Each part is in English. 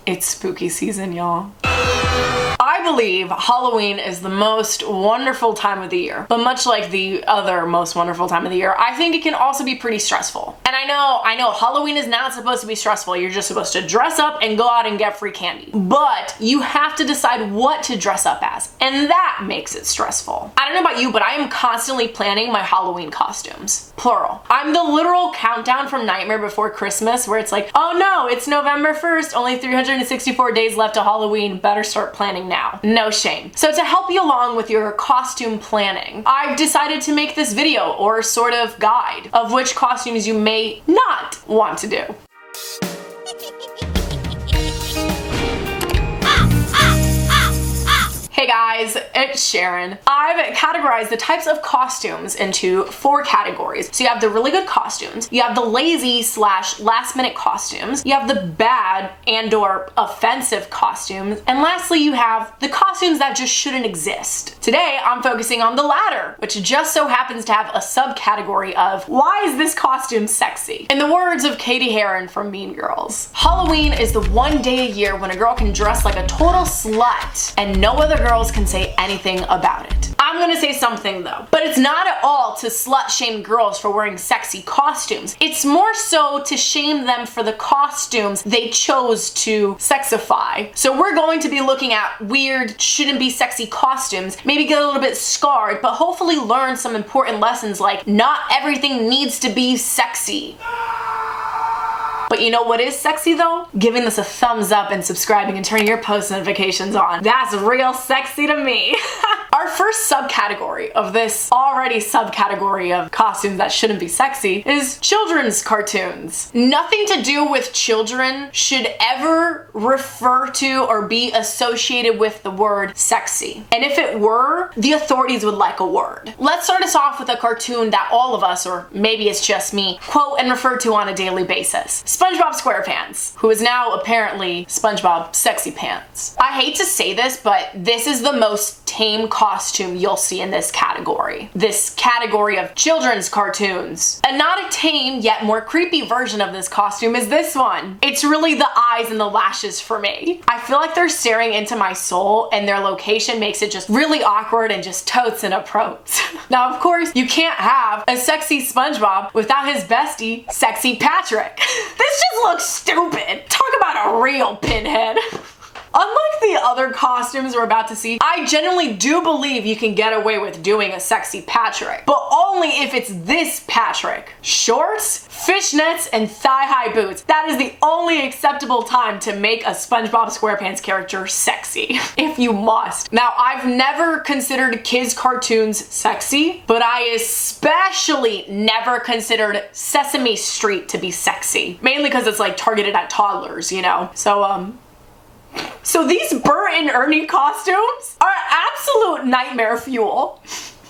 It's spooky season, y'all. I believe Halloween is the most wonderful time of the year, but much like the other most wonderful time of the year, I think it can also be pretty stressful. And I know Halloween is not supposed to be stressful. You're just supposed to dress up and go out and get free candy. But you have to decide what to dress up as, and that makes it stressful. I don't know about you, but I am constantly planning my Halloween costumes. Plural. I'm the literal countdown from Nightmare Before Christmas where it's like, oh no, it's November 1st, only 364 days left to Halloween, better start planning now. No shame. So to help you along with your costume planning, I've decided to make this video or sort of guide of which costumes you may not want to do. Hey guys, it's Sharon. I've categorized the types of costumes into 4 categories. So you have the really good costumes, you have the lazy / last minute costumes, you have the bad and or offensive costumes, and lastly you have the costumes that just shouldn't exist. Today I'm focusing on the latter, which just so happens to have a subcategory of why is this costume sexy? In the words of Katie Heron from Mean Girls, Halloween is the one day a year when a girl can dress like a total slut and no other girls can say anything about it. I'm gonna say something though, but it's not at all to slut shame girls for wearing sexy costumes. It's more so to shame them for the costumes they chose to sexify. So we're going to be looking at weird, shouldn't be sexy costumes, maybe get a little bit scarred, but hopefully learn some important lessons like not everything needs to be sexy. But you know what is sexy though? Giving this a thumbs up and subscribing and turning your post notifications on. That's real sexy to me. Our first subcategory of this already subcategory of costumes that shouldn't be sexy is children's cartoons. Nothing to do with children should ever refer to or be associated with the word sexy. And if it were, the authorities would like a word. Let's start us off with a cartoon that all of us, or maybe it's just me, quote and refer to on a daily basis. Spongebob Squarepants, who is now apparently Spongebob Sexy Pants. I hate to say this, but this is the most tame costume you'll see in this category. This category of children's cartoons. And not a tame yet more creepy version of this costume is this one. It's really the eyes and the lashes for me. I feel like they're staring into my soul and their location makes it just really awkward and just totes and approach. Now of course you can't have a sexy SpongeBob without his bestie, Sexy Patrick. This just looks stupid. Talk about a real pinhead. Unlike the other costumes we're about to see, I genuinely do believe you can get away with doing a sexy Patrick, but only if it's this Patrick. Shorts, fishnets, and thigh-high boots. That is the only acceptable time to make a SpongeBob SquarePants character sexy, if you must. Now, I've never considered kids' cartoons sexy, but I especially never considered Sesame Street to be sexy. Mainly because it's like targeted at toddlers, you know? So these Bert and Ernie costumes are absolute nightmare fuel.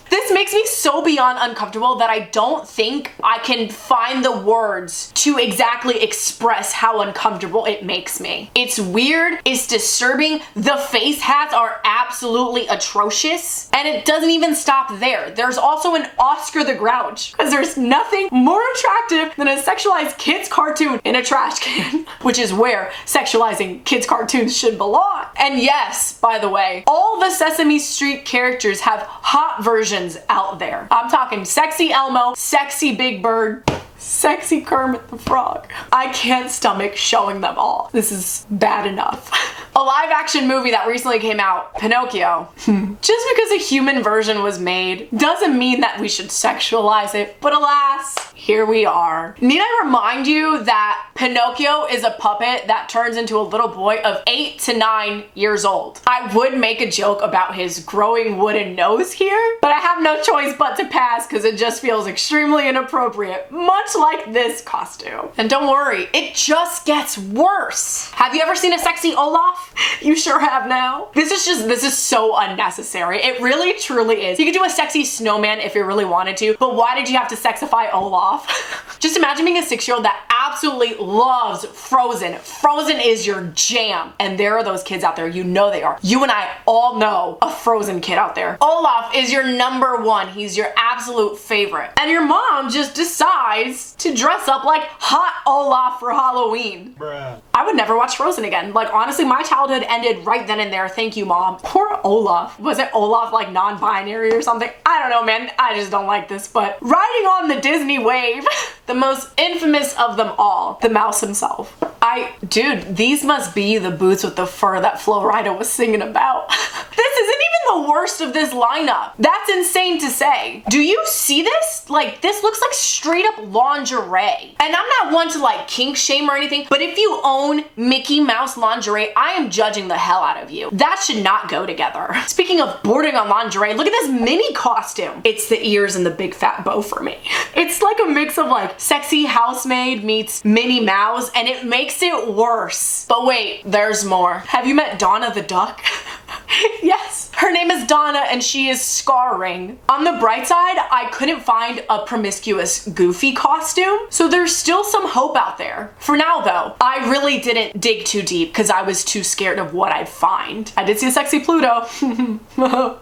This makes me so beyond uncomfortable that I don't think I can find the words to exactly express how uncomfortable it makes me. It's weird, it's disturbing, the face hats are absolutely atrocious, and it doesn't even stop there. There's also an Oscar the Grouch, because there's nothing more attractive than a sexualized kids cartoon in a trash can, which is where sexualizing kids cartoons should belong. And yes, by the way, all the Sesame Street characters have hot versions out there. I'm talking sexy Elmo, sexy Big Bird, sexy Kermit the Frog. I can't stomach showing them all. This is bad enough. A live action movie that recently came out, Pinocchio. Just because a human version was made doesn't mean that we should sexualize it, but alas, here we are. Need I remind you that Pinocchio is a puppet that turns into a little boy of 8 to 9 years old. I would make a joke about his growing wooden nose here, but I have no choice but to pass because it just feels extremely inappropriate, much like this costume. And don't worry, it just gets worse. Have you ever seen a sexy Olaf? You sure have now. This is so unnecessary. It really truly is. You could do a sexy snowman if you really wanted to, but why did you have to sexify Olaf? Just imagine being a 6-year-old that absolutely loves Frozen. Frozen is your jam. And there are those kids out there, you know they are. You and I all know a Frozen kid out there. Olaf is your number one. He's your absolute favorite. And your mom just decides to dress up like hot Olaf for Halloween. Bruh. I would never watch Frozen again. Like, honestly, my childhood ended right then and there. Thank you, Mom. Poor Olaf. Was it Olaf like non-binary or something? I don't know, man. I just don't like this. But riding on the Disney wave, the most infamous of them all, the mouse himself. Dude, these must be the boots with the fur that Flo Rida was singing about. This isn't even the worst of this lineup. That's insane to say. Do you see this? Like, this looks like straight up lingerie. And I'm not one to like kink shame or anything, but if you own Mickey Mouse lingerie, I am judging the hell out of you. That should not go together. Speaking of bordering on lingerie, look at this mini costume. It's the ears and the big fat bow for me. It's like a mix of like sexy housemaid meets Minnie Mouse, and it makes it worse. But wait, there's more. Have you met Donna the Duck? Yes, her name is Donna and she is scarring. On the bright side, I couldn't find a promiscuous Goofy costume, so there's still some hope out there. For now though, I really didn't dig too deep because I was too scared of what I'd find. I did see a sexy Pluto.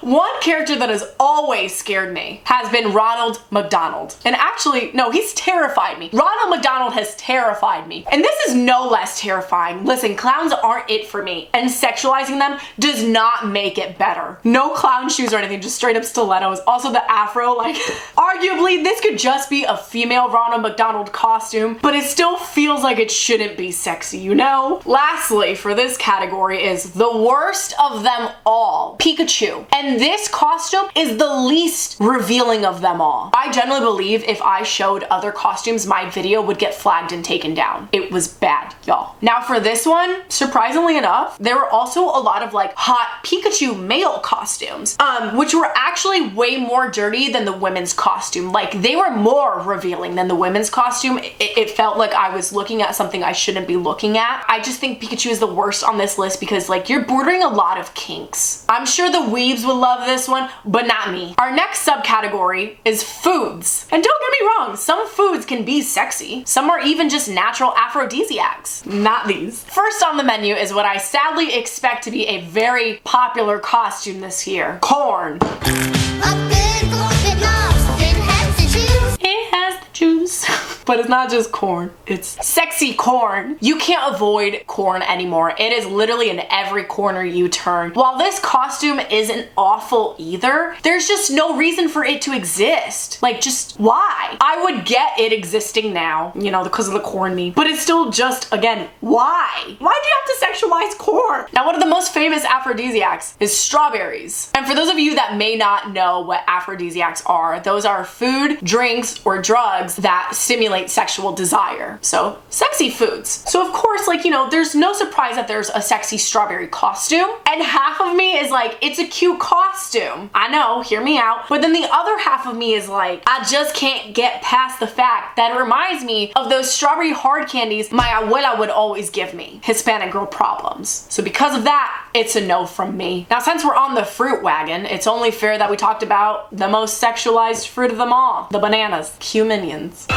One character that has always scared me has been Ronald Mcdonald. And actually, no, he's terrified me. Ronald McDonald has terrified me. And this is no less terrifying. Listen, clowns aren't it for me, and sexualizing them does not make it better. No clown shoes or anything, just straight up stilettos. Also the afro, like, arguably this could just be a female Ronald McDonald costume, but it still feels like it shouldn't be sexy, you know? Lastly, for this category is the worst of them all, Pikachu. And this costume is the least revealing of them all. I generally believe if I showed other costumes, my video would get flagged and taken down. It was bad, y'all. Now for this one, surprisingly enough, there were also a lot of like hot Pikachu male costumes, which were actually way more dirty than the women's costume. Like, they were more revealing than the women's costume. It felt like I was looking at something I shouldn't be looking at. I just think Pikachu is the worst on this list because like you're bordering a lot of kinks. I'm sure the weebs would love this one, but not me. Our next subcategory is foods. And don't get me wrong, some foods can be sexy. Some are even just natural aphrodisiacs. Not these. First on the menu is what I sadly expect to be a very popular costume this year. Corn. It has the juice. But it's not just corn, it's sexy corn. You can't avoid corn anymore. It is literally in every corner you turn. While this costume isn't awful either, there's just no reason for it to exist. Like, just why? I would get it existing now, you know, because of the corn meme, but it's still just, again, why? Why do you have to sexualize corn? Now, one of the most famous aphrodisiacs is strawberries. And for those of you that may not know what aphrodisiacs are, those are food, drinks, or drugs that stimulate sexual desire. So sexy foods. So of course, like, you know, there's no surprise that there's a sexy strawberry costume, and half of me is like, it's a cute costume. I know, hear me out. But then the other half of me is like, I just can't get past the fact that it reminds me of those strawberry hard candies my abuela would always give me. Hispanic girl problems. So because of that, it's a no from me. Now, since we're on the fruit wagon, it's only fair that we talked about the most sexualized fruit of them all, the bananas. Cue minions.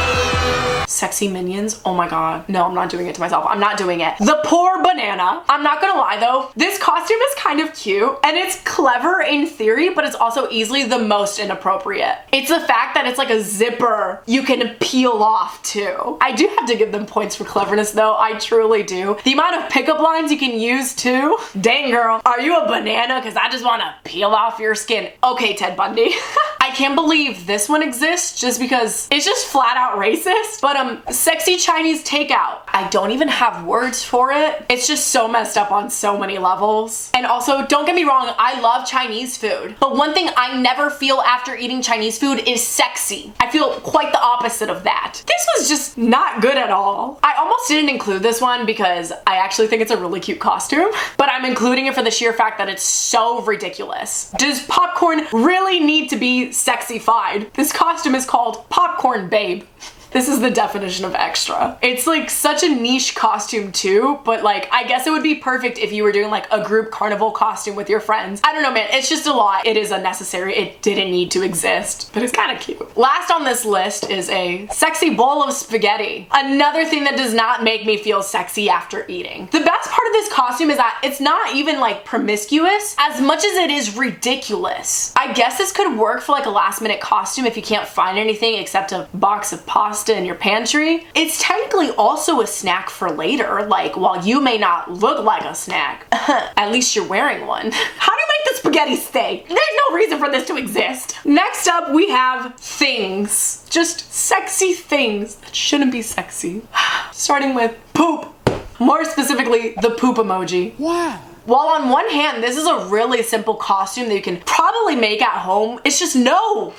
Sexy minions. Oh my god. No, I'm not doing it to myself. I'm not doing it. The poor banana. I'm not gonna lie though, this costume is kind of cute and it's clever in theory, but it's also easily the most inappropriate. It's the fact that it's like a zipper you can peel off too. I do have to give them points for cleverness though. I truly do. The amount of pickup lines you can use too. Dang girl, are you a banana? Cause I just wanna peel off your skin. Okay, Ted Bundy. I can't believe this one exists just because it's just flat out racist, but sexy Chinese takeout. I don't even have words for it. It's just so messed up on so many levels. And also, don't get me wrong, I love Chinese food, but one thing I never feel after eating Chinese food is sexy. I feel quite the opposite of that. This was just not good at all. I almost didn't include this one because I actually think it's a really cute costume, but I'm including it for the sheer fact that it's so ridiculous. Does popcorn really need to be sexified? This costume is called Popcorn Babe. This is the definition of extra. It's like such a niche costume too, but like I guess it would be perfect if you were doing like a group carnival costume with your friends. I don't know, man, it's just a lot. It is unnecessary. It didn't need to exist, but it's kind of cute. Last on this list is a sexy bowl of spaghetti. Another thing that does not make me feel sexy after eating. The best part of this costume is that it's not even like promiscuous as much as it is ridiculous. I guess this could work for like a last minute costume if you can't find anything except a box of pasta in your pantry. It's technically also a snack for later, like while you may not look like a snack, at least you're wearing one. How do you make the spaghetti stay? There's no reason for this to exist. Next up we have things. Just sexy things that shouldn't be sexy. Starting with poop. More specifically, the poop emoji. Wow. While on one hand, this is a really simple costume that you can probably make at home, it's just no.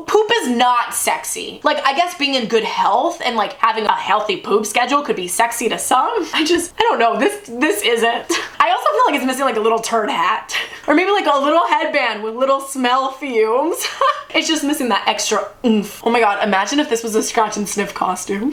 Poop is not sexy. Like, I guess being in good health and like having a healthy poop schedule could be sexy to some. I don't know, this isn't. I also feel like it's missing like a little turd hat. Or maybe like a little headband with little smell fumes. It's just missing that extra oomph. Oh my god, imagine if this was a scratch and sniff costume.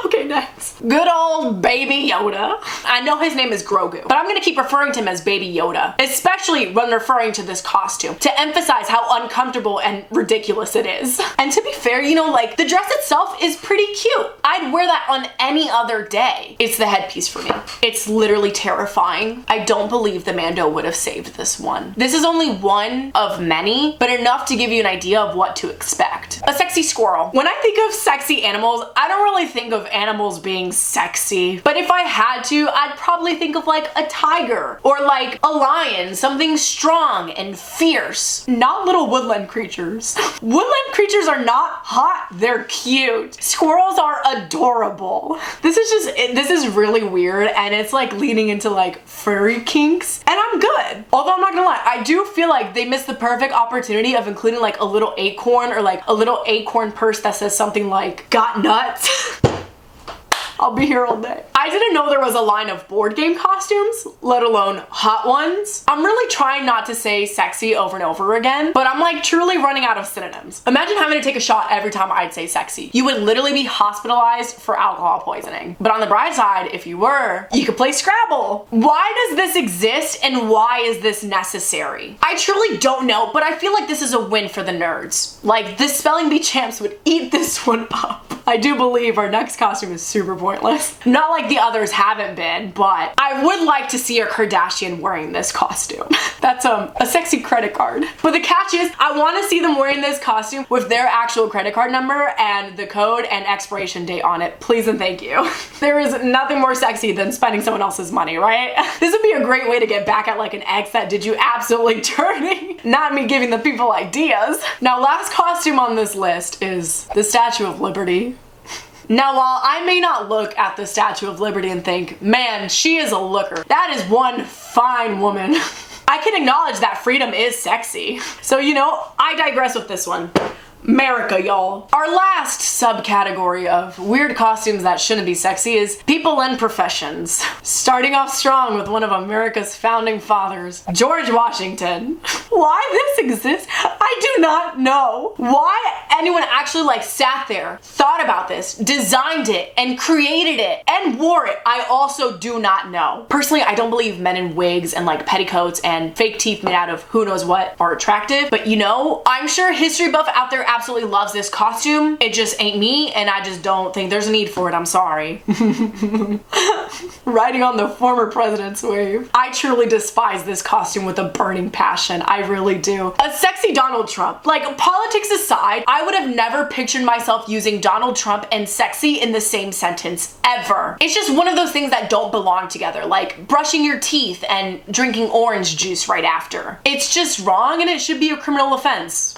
Okay, next. Good old Baby Yoda. I know his name is Grogu, but I'm gonna keep referring to him as Baby Yoda, especially when referring to this costume, to emphasize how uncomfortable and ridiculous it is. And to be fair, you know, like, the dress itself is pretty cute. I'd wear that on any other day. It's the headpiece for me. It's literally terrifying. I don't believe the Mando would have saved this one. This is only one of many, but enough to give you an idea of what to expect. A sexy squirrel. When I think of sexy animals, I don't really think of animals being sexy, but if I had to, I'd probably think of like a tiger or like a lion, something strong and fierce. Not little woodland creatures. Woodland creatures are not hot, they're cute. Squirrels are adorable. This is really weird, and it's like leaning into like furry kinks, and I'm good. Although I'm not gonna lie, I do feel like they missed the perfect opportunity of including like a little acorn or like a little acorn purse that says something like, "Got nuts?" I'll be here all day. I didn't know there was a line of board game costumes, let alone hot ones. I'm really trying not to say sexy over and over again, but I'm like truly running out of synonyms. Imagine having to take a shot every time I'd say sexy. You would literally be hospitalized for alcohol poisoning. But on the bright side, if you were, you could play Scrabble. Why does this exist and why is this necessary? I truly don't know, but I feel like this is a win for the nerds. Like, the spelling bee champs would eat this one up. I do believe our next costume is super pointless. Not like the others haven't been, but I would like to see a Kardashian wearing this costume. That's a sexy credit card. But the catch is, I want to see them wearing this costume with their actual credit card number and the code and expiration date on it. Please and thank you. There is nothing more sexy than spending someone else's money, right? This would be a great way to get back at like an ex that did you absolutely dirty. Not me giving the people ideas. Now, last costume on this list is the Statue of Liberty. Now, while I may not look at the Statue of Liberty and think, man, she is a looker, that is one fine woman. I can acknowledge that freedom is sexy. So, you know, I digress with this one. America, y'all. Our last subcategory of weird costumes that shouldn't be sexy is people and professions. Starting off strong with one of America's founding fathers, George Washington. Why this exists, I do not know. Why anyone actually like sat there, thought about this, designed it, and created it, and wore it, I also do not know. Personally, I don't believe men in wigs and like petticoats and fake teeth made out of who knows what are attractive, but you know, I'm sure history buff out there absolutely loves this costume. It just ain't me, and I just don't think there's a need for it. I'm sorry. Riding on the former president's wave. I truly despise this costume with a burning passion. I really do. A sexy Donald Trump. Like, politics aside, I would have never pictured myself using Donald Trump and sexy in the same sentence, ever. It's just one of those things that don't belong together, like brushing your teeth and drinking orange juice right after. It's just wrong, and it should be a criminal offense.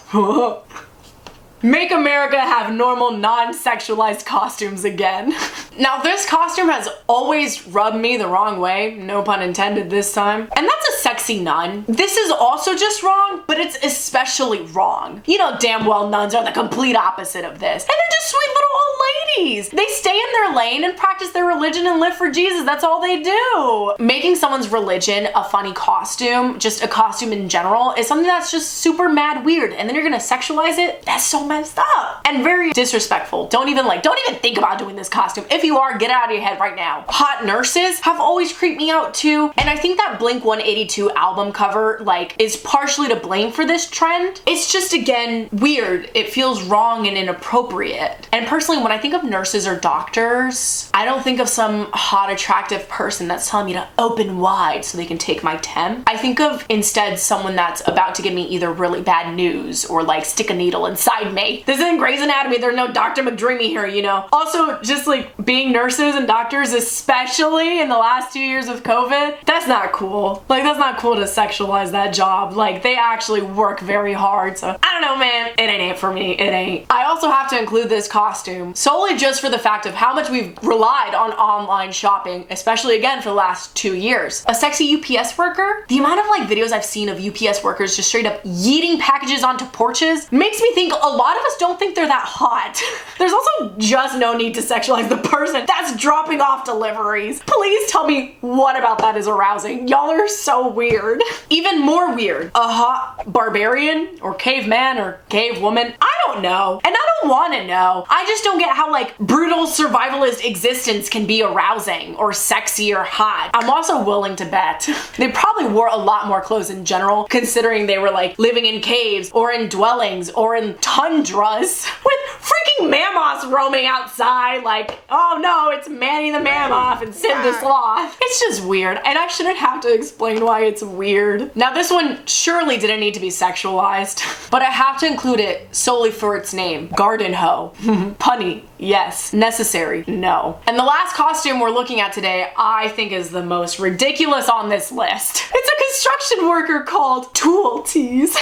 Make America have normal, non-sexualized costumes again. Now, this costume has always rubbed me the wrong way, no pun intended this time, and that's a sexy nun. This is also just wrong, but it's especially wrong. You know damn well nuns are the complete opposite of this, and they're just sweet little old Jeez. They stay in their lane and practice their religion and live for Jesus. That's all they do. Making someone's religion a funny costume, just a costume in general, is something that's just super mad weird. And then you're gonna sexualize it? That's so messed up. And very disrespectful. Don't even think about doing this costume. If you are, get it out of your head right now. Hot nurses have always creeped me out too. And I think that Blink 182 album cover, like, is partially to blame for this trend. It's just, again, weird. It feels wrong and inappropriate. And personally, when I think of nurses or doctors, I don't think of some hot, attractive person that's telling me to open wide so they can take my temp. I think of instead someone that's about to give me either really bad news or like stick a needle inside me. This isn't Grey's Anatomy. There's no Dr. McDreamy here, you know? Also, just like being nurses and doctors, especially in the last 2 years of COVID, that's not cool. Like, that's not cool to sexualize that job. Like, they actually work very hard. So I don't know, man. It ain't for me. It ain't. I also have to include this costume solely just for the fact of how much we've relied on online shopping, especially again for the last 2 years. A sexy UPS worker, the amount of like videos I've seen of UPS workers just straight up yeeting packages onto porches makes me think a lot of us don't think they're that hot. There's also just no need to sexualize the person that's dropping off deliveries. Please tell me what about that is arousing. Y'all are so weird. Even more weird, a hot barbarian or caveman or cave woman. I don't know. And I don't want to know. I just don't get how like brutal survivalist existence can be arousing or sexy or hot. I'm also willing to bet they probably wore a lot more clothes in general, considering they were like living in caves or in dwellings or in tundras with freaking mammoths roaming outside. Like, oh no, it's Manny the Mammoth and Sid the Sloth. It's just weird, and I shouldn't have to explain why it's weird. Now this one surely didn't need to be sexualized, but I have to include it solely for its name. Garden hoe. Punny, yes. Necessary, no. And the last costume we're looking at today, I think is the most ridiculous on this list. It's a construction worker called Tool Tease.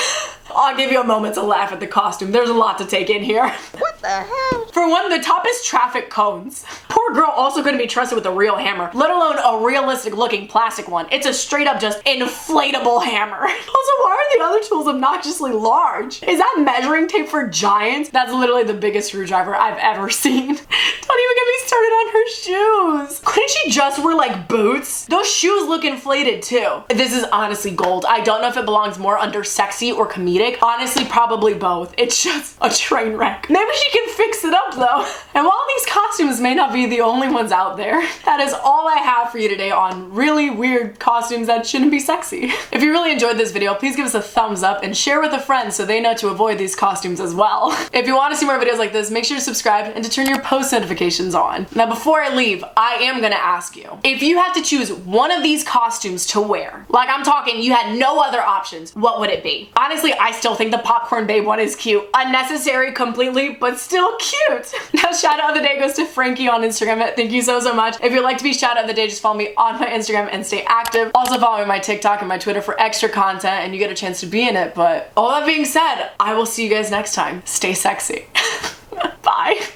I'll give you a moment to laugh at the costume. There's a lot to take in here. What the hell? For one, the top is traffic cones. Poor girl also couldn't be trusted with a real hammer, let alone a realistic looking plastic one. It's a straight up just inflatable hammer. Also, why are the other tools obnoxiously large? Is that measuring tape for giants? That's literally the biggest screwdriver I've ever seen. Don't even get me started on her shoes. Couldn't she just wear like boots? Those shoes look inflated too. This is honestly gold. I don't know if it belongs more under sexy or comedic. Honestly, probably both. It's just a train wreck. Maybe she can fix it up though. And while these costumes may not be the only ones out there, that is all I have for you today on really weird costumes that shouldn't be sexy. If you really enjoyed this video, please give us a thumbs up and share with a friend so they know to avoid these costumes as well. If you want to see more videos like this, make sure to subscribe and to turn your post notifications on. Now before I leave, I am gonna ask you, if you had to choose one of these costumes to wear, like I'm talking you had no other options, what would it be? Honestly, I still think the popcorn babe one is cute. Unnecessary completely, but still cute. Now shout out of the day goes to Frankie on Instagram. Thank you so much. If you'd like to be shout out of the day, just follow me on my Instagram and stay active. Also follow me on my TikTok and my Twitter for extra content and you get a chance to be in it. But all that being said, I will see you guys next time. Stay sexy. Bye.